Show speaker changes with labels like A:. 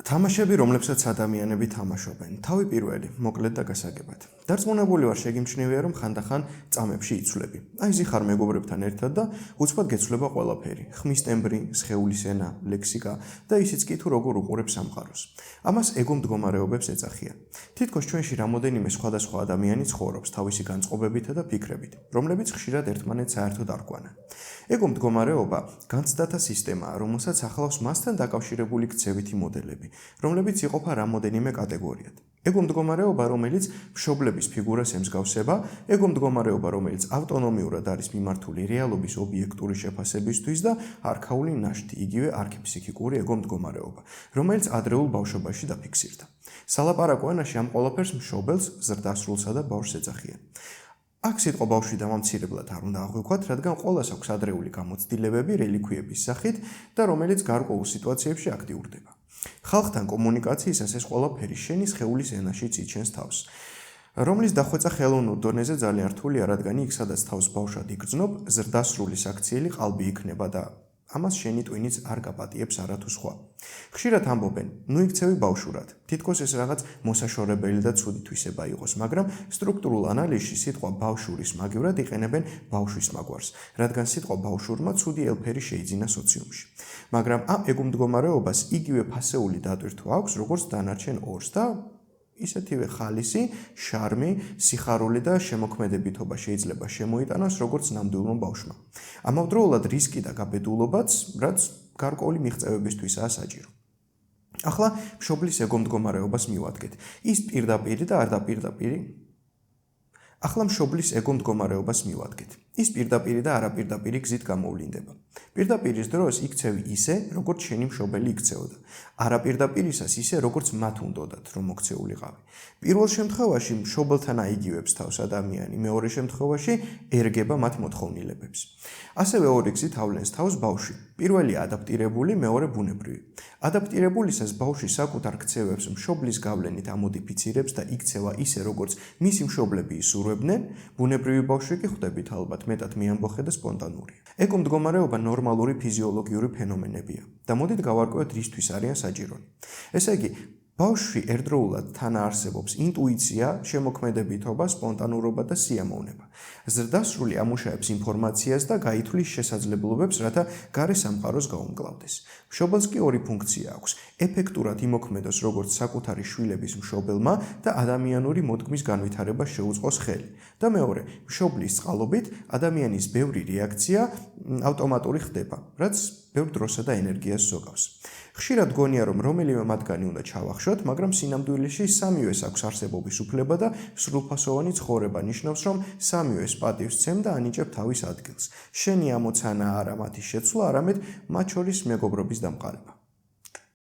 A: თამაშები, რომლებსაც ადამიანები თამაშობენ. თავი პირველი, მოკლედ და გასაგებად. დარწმუნებული ვარ, შეგიმჩნევია, რომ ხანდახან წამებში იცვლები. აი ზიხარ მეგობრებთან ერთად და უცბად გეცვლება ყველაფერი. ხმის ტემბრი, სხეულის ენა, ლექსიკა და ისიც კი თუ როგორ უყურებ სამყაროს. ამას ეგო მდგომარეობებს ეძახიან. თითქოს ჩვენში რამოდენიმე სხვადასხვა ადამიანი ცხოვრობს თავისი განწყობებითა და ფიქრებით, რომლებიც ხშირად ერთმანეთს საერთოდ არ გვანან. ეგო მდგომარეობა განცდათა სისტემაა, რომელსაც ახლავს მასთან დაკავშირებული ქცევითი მოდელები, რომლებიც იყოფა რამოდენიმე კატეგორიად. ეგო მდგომარეობა, რომელიც მშობლების ფიგურას ემსგავსება, ეგო მდგომარეობა, რომელიც ავტონომიურად არის მიმართული რეალობის ობიექტური შეფასებისთვის და არქაული ნაშთი, იგივე არქიფსიქიკური ეგო მდგომარეობა, რომელიც ადრეულ ბავშვობაში დაფიქსირდა. სალაპარაკო ენაში ამ ყველაფერს მშობელს, ზრდასრულსა და ბავშვს ეძახიან. აქ სიტყვა ბავშვი დამამცირებლად არ უნდა აღვიქვათ, რადგან ყველას აქვს ადრეული გამოცდილებები რელიქვიების სახით და რომელიც გარკვეულ სიტუაციებში აქტიურდება. ხალხთან კომუნიკაციისას ეს ყველაფერი შენი სხეულის ენაშიც იჩენს თავს, რომლის დახვეწა ხელოვნურ დონეზე ძალიან რთულია, რადგან იქ სადაც თავს ბავშვად იგრძნობ, ზრდასრული საქციელი ყალბი იქნება და ამას შენი ტვინიც არ გაპატიებს არათუ სხვა. ხშირად ამბობენ, ნუ იქცევი ბავშვურად. თითქოს ეს რაღაც მოსაშორებელი და ცუდი თვისება იყოს, მაგრამ სტრუქტურულ ანალიზში სიტყვა ბავშვურის მაგივრად იყენებენ ბავშვის მაგვარს, რადგან სიტყვა ბავშვურმა ცუდი ელფერი შეიძინა სოციუმში. მაგრამ ამ ეგო მდგომარეობას იგივე ფასეული დატვირთვა აქვს, როგორც დანარჩენ ორს და ისეთივე ხალისი, შარმი, სიხარული და შემოქმედებითობა შეიძლება შემოიტანოს როგორც ნამდვილმა ბავშვმა. ამავდროულად რისკი და გაბედულობაც, რაც გარკვეული მიღწევებისთვისაა საჭირო. ახლა მშობლის ეგო მდგომარეობას მივადგეთ. ის პირდაპირი და არ დაპირდაპირი ის პირდაპირი და არაპირდაპირი გზით გამოვლინდება. პირდაპირის დროს იქცევი ისე, როგორც შენი მშობელი იქცეოდა. არაპირდაპირისას ისე, როგორც მათ უნდოდათ, რომ მოქცეულიყავი. პირველ შემთხვევაში მშობელთან აიგივებს თავს ადამიანი, მეორე შემთხვევაში ერგება მათ მოთხოვნილებებს. ასევე ორი გზით ავლენს თავს ბავშვი. პირველი ადაპტირებული, მეორე ბუნებრივი. ადაპტირებულისას ბავშვი საკუთარ ქცევებს მშობლის გავლენით ამოდიფიცირებს და იქცევა ისე, როგორც მისი მშობლები ისურვებდნენ, ბუნებრივი ბავშვი კი ხვდებით ალბათ მეტად მიამბოხე და სპონტანურია. ეგო მდგომარეობა ნორმალური ფიზიოლოგიური ფენომენებია და მოდით გავარკვევთ რისთვის არიან საჭირონი. ესე იგი, ბავშვი ერთდროულად თანაარსებობს ინტუიცია, შემოქმედებითობა, სპონტანურობა და სიამოვნება. ზრდასრული ამუშავებს ინფორმაციას და გაითვლის შესაძლებლობებს, რათა გარე სამყაროს გაუმკლავდეს. მშობელს კი ორი ფუნქცია აქვს: ეფექტურად იმოქმედოს როგორც საკუთარი შვილების მშობელმა და ადამიანური მოდგმის განვითარებას შეუწყოს ხელი. და მეორე, მშობლის წყალობით ადამიანის ბევრი რეაქცია ავტომატური ხდება, რაც ბევრ დროსა და ენერგიას ზოგავს. ხშირად გონია, რომ რომელიმე მათგანი უნდა ჩავახშოთ, მაგრამ სინამდვილეში სამივეს აქვს არსებობის უფლება და სრულფასოვანი ცხოვრება ნიშნავს, რომ სამივეს პატივს სცემ და ანიჭებ თავის ადგილს. შენი ამოცანა არა მათი შეცვლა, არამედ მათ შორის მეგობრობის დამყარება.